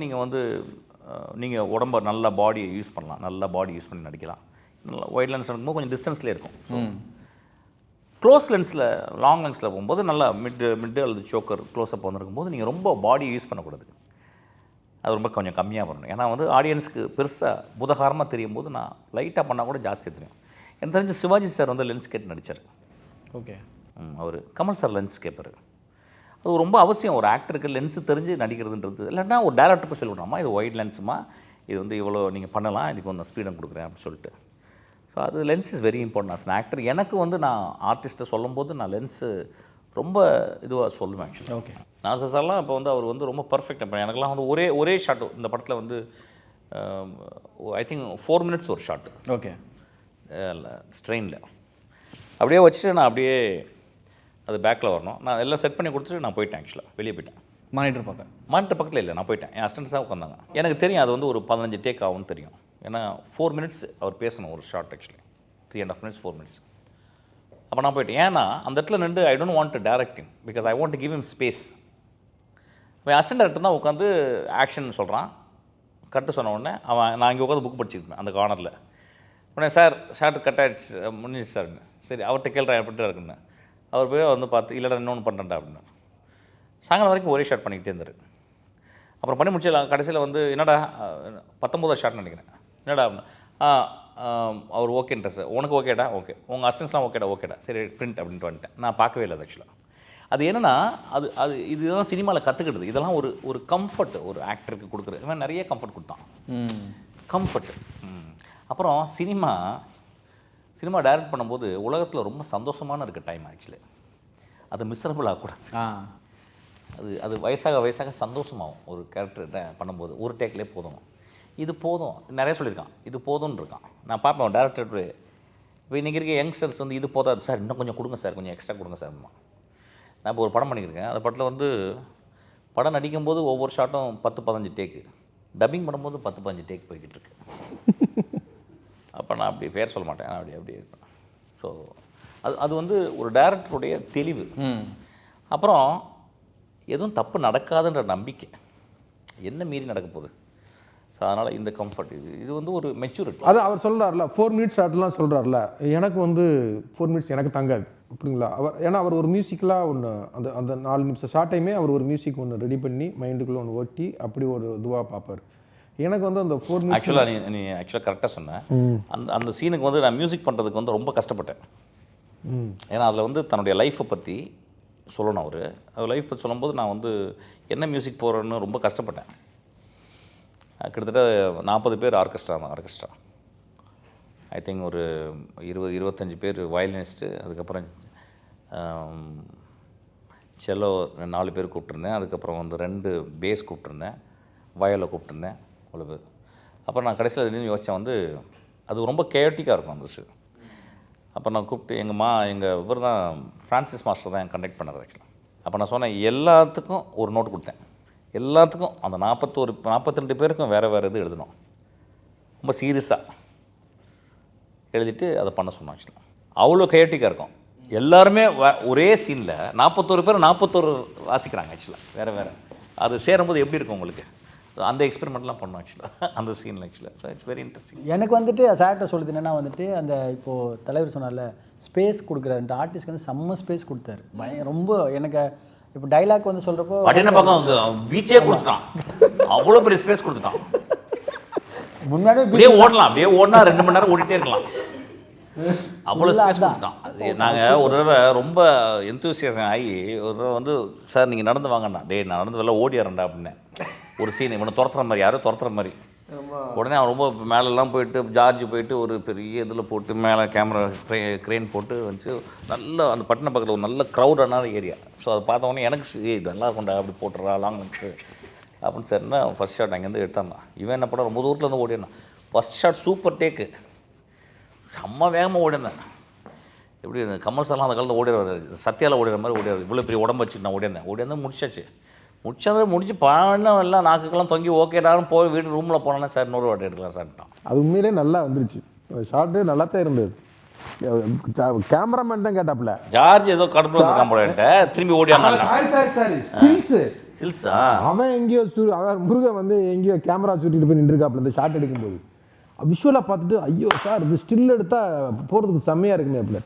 நீங்கள் உடம்பை நல்லா பாடியை யூஸ் பண்ணலாம், நல்லா பாடி யூஸ் பண்ணி நடிக்கலாம். நல்லா வைட் லென்ஸ் இருக்கும்போது கொஞ்சம் டிஸ்டன்ஸ்லேயே இருக்கும். க்ளோஸ் லென்ஸில் லாங் லென்ஸில் போகும்போது நல்லா மிட்டு அல்லது சோக்கர் க்ளோஸ்அப் வந்துருக்கும்போது நீங்கள் ரொம்ப பாடியை யூஸ் பண்ணக்கூடாது, அது ரொம்ப கொஞ்சம் கம்மியாக பண்ணணும். ஏன்னா வந்து ஆடியன்ஸுக்கு பெருசாக புதகாரமாக தெரியும் போது நான் லைட்டாக பண்ணால் கூட ஜாஸ்தியாக தெரியும். எனக்கு தெரிஞ்ச சிவாஜி சார் வந்து லென்ஸ் கேட்டு நடித்தார். ஓகே, அவர் கமல் சார் லென்ஸ் கேட்பார். அது ரொம்ப அவசியம் ஒரு ஆக்டருக்கு லென்ஸு தெரிஞ்சு நடிக்கிறதுன்றது. இல்லைன்னா ஒரு டேரக்டருக்கு சொல்லிவிடணுமா, இது ஒயிட் லென்ஸுமா, இது வந்து இவ்வளோ நீங்கள் பண்ணலாம், இதுக்கு ஒன்று ஸ்பீடம் கொடுக்குறேன் அப்படின்னு சொல்லிட்டு. ஸோ அது lens is very important. As actor எனக்கு வந்து நான் ஆர்டிஸ்ட்டை சொல்லும்போது நான் லென்ஸு ரொம்ப இதுவாக சொல்லுவேன் ஆக்சுவலி. ஓகே, நாசர் சார்லாம் இப்போ வந்து அவர் வந்து ரொம்ப பர்ஃபெக்ட். இப்போ எனக்குலாம் வந்து ஒரே ஷாட் இந்த படத்தில் வந்து ஐ திங்க் 4 minutes ஒரு ஷாட்டு. ஓகே, ஸ்ட்ரெயினில் அப்படியே வச்சுட்டு நான் அப்படியே அது பேக்கில் வரணும். நான் எல்லாம் செட் பண்ணி கொடுத்துட்டு நான் போயிட்டேன், ஆக்சுவலாக வெளியே போயிட்டேன். மானிட்டர் பார்க்க. மானிட்டர் பக்கத்தில் இல்லை, நான் போயிட்டேன். என் அசிஸ்டன்ஸ் தான் உட்காந்தாங்க. எனக்கு தெரியும் அது வந்து ஒரு 15 டேக் ஆகும்னு தெரியும். ஏன்னா 4 minutes அவர் பேசணும் ஒரு ஷார்ட், ஆக்சுவலி 3.5 minutes 4 minutes. அப்போ நான் போயிட்டேன். ஏன்னா அந்த இடத்துல நின்று I don't want to direct him because I want to give him space. அவன் அசிஸ்டன்ட் டேரக்டர் தான் உட்காந்து ஆக்ஷன் சொல்கிறான். கட்டு சொன்ன உடனே நான் இங்கே உட்காந்து புக் படிச்சுருப்பேன் அந்த கார்னரில். உடனே சார் ஷார்ட் கட் ஆகிடுச்சு முடிஞ்சிச்சு சார். சரி அவர்கிட்ட கேள்றேன் எப்படி இருக்குன்னு. அவர் போய் வந்து பார்த்து இல்லைடா இன்னொன்று பண்ணுறேன்டா அப்படின்னு. சாயங்காலம் வரைக்கும் ஒரே ஷாட் பண்ணிக்கிட்டே இருந்தார். அப்புறம் பண்ணி முடிச்சு கடைசியில் வந்து என்னடா 19வது ஷாட் நினைக்கிறேன். என்னடா அவர் ஓகேன்ற சார். உனக்கு ஓகேடா? ஓகே. உங்கள் அசிஸ்டன்ஸ்லாம் ஓகேடா? சரி பிரிண்ட் அப்படின்ட்டு வந்துட்டேன். நான் பார்க்கவே இல்லை அது ஆக்சுவலாக. அது என்னென்னா அது இதுதான் சினிமாவில் கற்றுக்கிடுது. இதெல்லாம் ஒரு கம்ஃபர்ட் ஒரு ஆக்டருக்கு கொடுக்குறது. இவன் நிறைய கம்ஃபர்ட் கொடுத்தான். கம்ஃபர்ட். அப்புறம் சினிமா டைரக்ட் பண்ணும்போது உலகத்தில் ரொம்ப சந்தோஷமான இருக்க டைம் ஆக்சுவலி. அது மிஸ்ஸரபிள் ஆகக்கூடாது. அது வயசாக சந்தோஷமாகும். ஒரு கேரக்டர் பண்ணும்போது ஒரு டேக்லேயே போதும், இது போதும். நிறைய சொல்லியிருக்கான் இது போதும்னு இருக்கான். நான் பார்ப்பேன் டேரக்டர் இப்போ இன்றைக்கி இருக்க யங்ஸ்டர்ஸ் வந்து இது போதாது சார், இன்னும் கொஞ்சம் கொடுங்க சார், கொஞ்சம் எக்ஸ்ட்ரா கொடுங்க சார். நான் இப்போ ஒரு படம் பண்ணியிருக்கேன். அந்த படத்தில் வந்து படம் நடிக்கும்போது ஒவ்வொரு ஷாட்டும் 10-15 டேக்கு, டப்பிங் பண்ணும்போது 10-15 டேக் போய்கிட்டு இருக்கு. அப்போ நான் அப்படி பேர் சொல்ல மாட்டேன், நான் அப்படி இருப்பேன். ஸோ அது வந்து ஒரு டைரக்டருடைய தெளிவு. அப்புறம் எதுவும் தப்பு நடக்காதுன்ற நம்பிக்கை, என்ன மீறி நடக்க போகுது. ஸோ அதனால் இந்த கம்ஃபர்ட் இது வந்து ஒரு மெச்சூரிட்டி. அது அவர் சொல்கிறார்ல 4 minutes ஷாட்லாம் சொல்கிறார்ல, எனக்கு வந்து 4 minutes எனக்கு தங்காது அப்படிங்களா. ஏன்னா அவர் ஒரு மியூசிக்கலாக ஒன்று அந்த 4 நிமிஷம் ஷாட்டையுமே அவர் ஒரு மியூசிக் ஒன்று ரெடி பண்ணி மைண்டுக்குள்ளே ஒன்று ஓட்டி அப்படி ஒரு இதுவாக பார்ப்பார். எனக்கு வந்து அந்த 4 minutes நீ ஆக்சுவலாக கரெக்டாக சொன்னேன். அந்த சீனுக்கு வந்து நான் மியூசிக் பண்ணுறதுக்கு வந்து ரொம்ப கஷ்டப்பட்டேன். ஏன்னா அதில் வந்து தன்னுடைய லைஃப்பை பற்றி சொல்லணும். அவர் லைஃப் பற்றி சொல்லும்போது நான் வந்து என்ன மியூசிக் போடுறேன்னு ரொம்ப கஷ்டப்பட்டேன். கிட்டத்தட்ட 40 பேர் ஆர்கெஸ்ட்ரா. ஐ திங்க் ஒரு 20-25 பேர் வயலினிஸ்ட்டு, அதுக்கப்புறம் செல்லோ 4 பேர் கூப்பிட்ருந்தேன், அதுக்கப்புறம் வந்து 2 பேஸ் கூப்பிட்ருந்தேன், வயலை கூப்பிட்ருந்தேன், அவ்வளோ பேர். அப்புறம் நான் கடைசியில் திடீர்னு யோசித்தேன் வந்து அது ரொம்ப கேட்டிக்காக இருக்கும் அந்த விஷயம். அப்போ நான் கூப்பிட்டு எங்கள் இவர் தான் ஃப்ரான்சிஸ் மாஸ்டர் தான் கண்டக்ட் பண்ணார் ஆக்சுவலாக. அப்போ நான் சொன்னேன் எல்லாத்துக்கும் ஒரு நோட்டு கொடுத்தேன். எல்லாத்துக்கும் அந்த 42 பேருக்கும் வேறு இது எழுதணும். ரொம்ப சீரியஸாக எழுதிட்டு அதை பண்ண சொன்னோம். ஆக்சுவலாக அவ்வளோ கேட்டிக்காக இருக்கும். எல்லாருமே ஒரே சீனில் 41 பேர் 41 வாசிக்கிறாங்க ஆக்சுவலாக வேறு. அது சேரும்போது எப்படி இருக்கும் உங்களுக்கு? அந்த எக்ஸ்பெரிமெண்ட்லாம் பண்ணோம் ஆக்சுவலாக அந்த சீனில் ஆக்சுவலாக. So it's very interesting. எனக்கு வந்துட்டு சார்கிட்ட சொல்லுது என்னென்னா வந்துட்டு அந்த இப்போது தலைவர் சொன்னார்ல ஸ்பேஸ் கொடுக்குறாரு ஆர்டிஸ்ட்க்கு வந்து செம்ம ஸ்பேஸ் கொடுத்தாரு. ரொம்ப எனக்கு இப்போ டைலாக் வந்து சொல்கிறப்போ என்ன பக்கம் பீச்சே கொடுத்துட்டான், அவ்வளோ பெரிய ஸ்பேஸ் கொடுத்துட்டான். முன்னாடியே அப்படியே ஓடினா 2 மணி நேரம் ஓடிட்டே இருக்கலாம், அவ்வளோ ஸ்பேஸ் கொடுத்துட்டான். அது நாங்கள் ஒரு தடவை ரொம்ப எந்தூசியாசம் ஆகி ஒரு தடவை வந்து சார் நீங்கள் நடந்து வாங்கண்ணா, நான் நடந்து வெளில ஓடிடுறேன்டா அப்படின்னு ஒரு சீன். இவனை துரத்துற மாதிரி உடனே அவன் ரொம்ப மேலெல்லாம் போயிட்டு ஜார்ஜ் போயிட்டு ஒரு பெரிய இதில் போட்டு மேலே கேமரா க்ரெயின் போட்டு வச்சு நல்ல அந்த பட்டின பக்கத்தில் ஒரு நல்ல க்ரௌடான ஏரியா. ஸோ அதை பார்த்தவொடனே எனக்கு நல்லா கொண்டா அப்படி போட்டுறா லாங் லென்ஸு அப்படின்னு சரின்னா ஃபஸ்ட் ஷாட் அங்கேருந்து எடுத்தான். இவன் என்ன பண்ண ரொம்ப தூரத்துலேருந்து ஓடினான். ஃபஸ்ட் ஷாட் சூப்பர் டேக்கு, செம்ம வேகமாக ஓடினேன். எப்படி இந்த கமல்சாலாம் அந்த காலத்தில் ஓடிடுவார், சத்யாவில் ஓடிற மாதிரி ஓடிடுவார். இவ்வளோ பெரிய உடம்பு வச்சுட்டு நான் ஓடியிருந்தேன் முடிச்சு பணம் எல்லாம் நாக்குக்கெல்லாம் தொங்கி ஓகேடாலும் போய் வீட்டு ரூமில் போனாலும் சார் 100 வாட்டி எடுக்கலாம் சார்ட்டான். அது உண்மையிலே நல்லா வந்துருச்சு, ஷார்ட்டு நல்லா தான் இருந்தது. கேமராமேன் தான் கேட்டாப்ல ஜார்ஜ் ஏதோ கடுப்பு வந்துருக்கான் திரும்பி ஓடியாங்க. அவன் எங்கேயோ அவன் முருகன் வந்து எங்கேயோ கேமரா சுட்டிட்டு போய் நின்றுருக்காப்புல இந்த ஷார்ட் எடுக்கும்போது விஷுவலாக பார்த்துட்டு ஐயோ சார் இது ஸ்டில் எடுத்தால் போகிறதுக்கு செம்மையாக இருக்குமே அப்படில.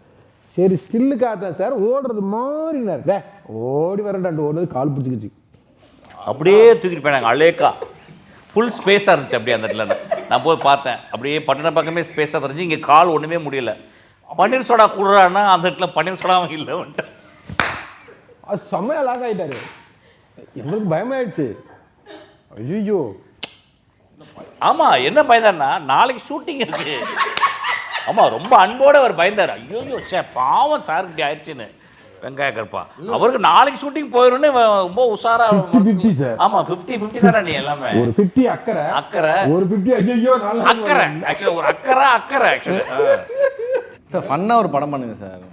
சரி ஸ்டில்லுக்காக சார் ஓடுறது மாதிரினார், ஓடி வரேன்டான்ட்டு ஓடுறது கால் பிடிச்சிக்கிச்சு, அப்படியே தூக்கிட்டு போயினாங்க. அலேக்கா ஃபுல் ஸ்பேஸாக இருந்துச்சு. அப்படியே அந்த இடத்துல நான் போய் பார்த்தேன், அப்படியே பட்டின பக்கமே ஸ்பேஸாக இருந்துச்சு. இங்கே கால் ஒன்றுமே முடியல. பன்னீர் சோடா கூடுறான்னா அந்த இடத்துல பன்னீர் சோடாவும் இல்லை வந்துட்டு அது செம்மையாக லாக் ஆகிட்டாரு. எங்களுக்கு பயமாயிடுச்சு. ஐயோ ஆமாம் என்ன பயந்தாருன்னா நாளைக்கு ஷூட்டிங் இருக்கு. ஆமாம் ரொம்ப அன்போடு அவர் பயந்தார். ஐயோ சே பாவம் சார் இப்படி ஆயிடுச்சுன்னு. வெங்காய கருப்பா அவருக்கு நாளைக்கு ஷூட்டிங் போயிடும்னு ரொம்ப உஷாரா. ஆமா 50-50 தானே நீ எல்லாமே. ஒரு 50 அக்கறை ஒரு 50 ஐயோ அக்கறை ஆக்சுவலி ஒரு அக்கறை ஆக்சுவலி. சார் ஃபன்னாக ஒரு படம் பண்ணுங்க சார்.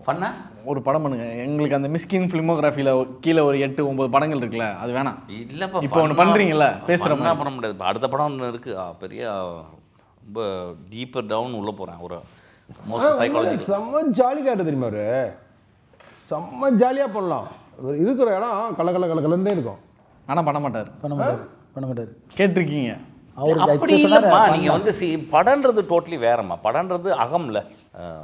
பண்ணா ஒரு படம் பண்ணுங்க எங்களுக்கு அந்த மிஸ்கின் ஃபிலிமோகிராஃபியில் கீழே ஒரு 8-9 படங்கள் இருக்குல்ல அது வேணாம். இல்லப்பா இப்போ ஒன்று பண்ணுறீங்களா பேசுகிற என்ன பண்ண முடியாது. இப்போ அடுத்த படம் ஒன்று இருக்கு பெரிய ரொம்ப டீப்பர் டவுன் உள்ள போறேன். ஒரு மோஸ்ட் சைக்காலஜி செம்ம ஜாலி காட்டு தெரியுமா அவரு, செம்ம ஜாலியாக பண்ணலாம். இருக்கிற இடம் கலந்தே இருக்கும். ஆனால் பண்ண மாட்டார். பண்ண மாட்டார். கேட்டிருக்கீங்க அப்படி இல்லைம்மா. நீங்க வந்து படம்ன்றது டோட்டலி வேறம்மா. படம்ன்றது அகம்ல,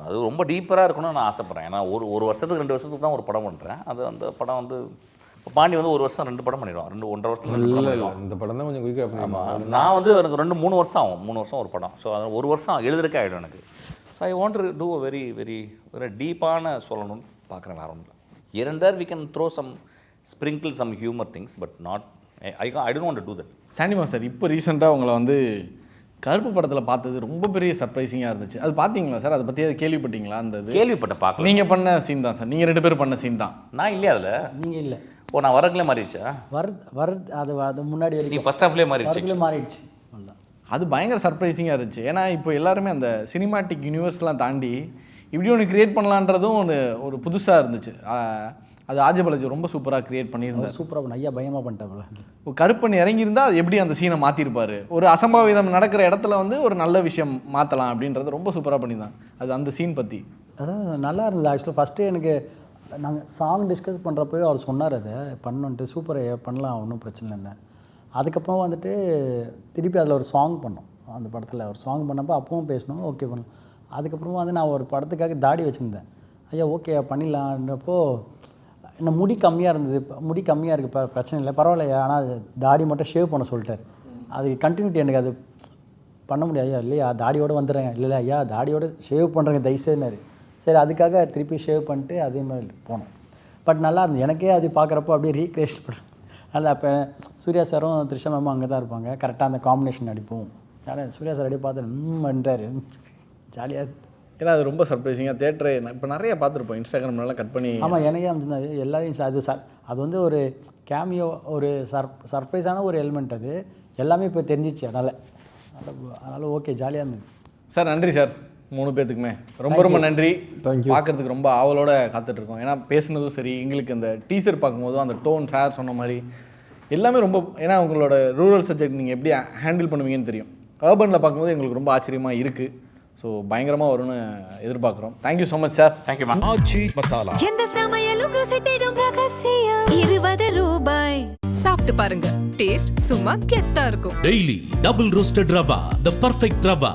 அது ரொம்ப டீப்பரா இருக்கணும்னு நான் ஆசைப்படுறேன். ஏன்னா ஒரு வருஷத்துக்கு 2 வருஷத்துக்கு தான் ஒரு படம் பண்றேன். அது அந்த படம் வந்து பாண்டி வந்து 1 வருஷம் 2 படம் பண்ணிடுவான். 1.5 வருஷத்துல இந்த படம் தான் கொஞ்சம் குயிக்காக பண்ணிடுவான். நான் வந்து எனக்கு 2-3 வருஷம் ஆகும். 3 வருஷம் ஒரு படம். ஸோ அது 1 வருஷம் எழுதுறதுக்கே ஆகிடும் எனக்கு. So I want to do a very very very டீப்பான சொல்லணும்னு பார்க்குறேன். வேறு ஒன்றும் இல்லை. Here and there we can throw some sprinkle some humor things, but not I don't want to do that. Chandima sir, இப்போ ரீசெண்டாக உங்களை வந்து கருப்பு படத்தில் பார்த்தது ரொம்ப பெரிய சர்ப்ரைசிங்காக இருந்துச்சு. அது பார்த்தீங்களா சார்? அதை பற்றி கேள்விப்பட்டீங்களா? அந்த இது கேள்விப்பட்ட பார்க்க நீங்கள் பண்ண சீன் தான் சார். நீங்கள் 2 பேரும் பண்ண சீன் தான். நான் இல்லையா அதில்? நீங்கள் இல்லை. ஓ, நான் வரக்குள்ளே மாறிடுச்சா? அது முன்னாடி நீ வரைக்கும் ஃபர்ஸ்ட் ஹாஃப்லேயே மாறிடுச்சு. மாறிடுச்சு. அது பயங்கர சர்ப்ரைசிங்காக இருந்துச்சு. ஏன்னா இப்போ எல்லாருமே அந்த சினிமாட்டிக் யூனிவர்ஸ்லாம் தாண்டி இப்படி ஒன்று கிரியேட் பண்ணலான்றதும் ஒரு புதுசாக இருந்துச்சு. அது ஆஜபாலாஜி ரொம்ப சூப்பராக கிரியேட் பண்ணியிருந்தார். சூப்பராக பண்ண ஐயா பயமாக பண்ணிட்டாப்புல. இப்போ கருப்பன் இறங்கியிருந்தால் அது எப்படி அந்த சீனை மாற்றிருப்பார். ஒரு அசம்பாவிதம் நடக்கிற இடத்துல வந்து ஒரு நல்ல விஷயம் மாற்றலாம் அப்படின்றது ரொம்ப சூப்பராக பண்ணியிருந்தாங்க. அது அந்த சீன் பற்றி அதான் நல்லா இருந்தது. ஆக்சுவலாக ஃபஸ்ட்டு எனக்கு நாங்கள் சாங் டிஸ்கஸ் பண்ணுறப்போ அவர் சொன்னார் அதை பண்ணுன்ட்டு. சூப்பர் பண்ணலாம், ஒன்றும் பிரச்சனை இல்லை. அதுக்கப்புறம் வந்துட்டு திருப்பி அதில் ஒரு சாங் பண்ணோம். அந்த படத்தில் ஒரு சாங் பண்ணப்போ அப்பவும் பேசணும், ஓகே பண்ணலாம். அதுக்கப்புறமா வந்து நான் ஒரு படத்துக்காக தாடி வச்சுருந்தேன். ஐயா ஓகே பண்ணிடலான்றப்போ இன்னும் முடி கம்மியாக இருந்தது. முடி கம்மியாக இருக்குது, பிரச்சனை இல்லை, பரவாயில்லையா, ஆனால் தாடி மட்டும் ஷேவ் பண்ண சொல்லிட்டார். அது கண்டினியூட்டி எனக்கு அது பண்ண முடியாது. ஐயா இல்லையா தாடியோடு வந்துடுறேன். இல்லை ஐயா தாடியோடு ஷேவ் பண்ணுறேங்க தயவுசெய்துனாரு. சரி அதுக்காக திருப்பி ஷேவ் பண்ணிட்டு அதே மாதிரி போனோம். பட் நல்லா இருந்தது. எனக்கே அது பார்க்குறப்போ அப்படியே ரீக்ரியேஷன் பண்ணுறேன். அதில் அப்போ சூர்யா சாரும் த்ரிஷா மேமும் அங்கே தான் இருப்பாங்க. கரெக்டாக அந்த காம்பினேஷன் அடிப்போம். ஆனால் சூர்யா சார் அப்படியே பார்த்து பண்ணுறாரு, ஜாலியாக. ஏன்னா அது ரொம்ப சர்ப்ரைசிங்காக தேட்டரை இப்போ நிறைய பார்த்துருப்போம். இன்ஸ்டாகிராம்லாம் கட் பண்ணி. ஆமாம், எனக்கே அமைச்சிருந்தாரு எல்லாரையும். அது வந்து ஒரு கேமியோ, ஒரு சர்ப்ரைஸான ஒரு எலிமெண்ட். அது எல்லாமே இப்போ தெரிஞ்சிச்சு. அதனால் ஓகே, ஜாலியாக இருந்தது சார். நன்றி சார் 3 பேத்துக்குமே ரொம்ப நன்றி. பார்க்குறதுக்கு ரொம்ப ஆவலோட காத்துட்ருக்கோம். ஏன்னா பேசுனதும் சரி, எங்களுக்கு அந்த டீசர் பார்க்கும்போதும் அந்த டோன் சார் சொன்ன மாதிரி எல்லாமே ரொம்ப, ஏன்னா உங்களோட ரூரல் சப்ஜெக்ட் நீங்கள் எப்படி ஹேண்டில் பண்ணுவீங்கன்னு தெரியும். அர்பனில் பார்க்கும்போது எங்களுக்கு ரொம்ப ஆச்சரியமாக இருக்குது. ஸோ பயங்கரமாக வரும்னு எதிர்பார்க்குறோம். Thank you so much sir. தேங்க்யூமா. எந்த சமையலும் ருசி தேடும் ரகசியம் 20 ரூபாய். சாப்பிட்டு பாருங்க, டேஸ்ட் சும்மா கெத்தா இருக்கும். Daily double roasted rava, the perfect rava.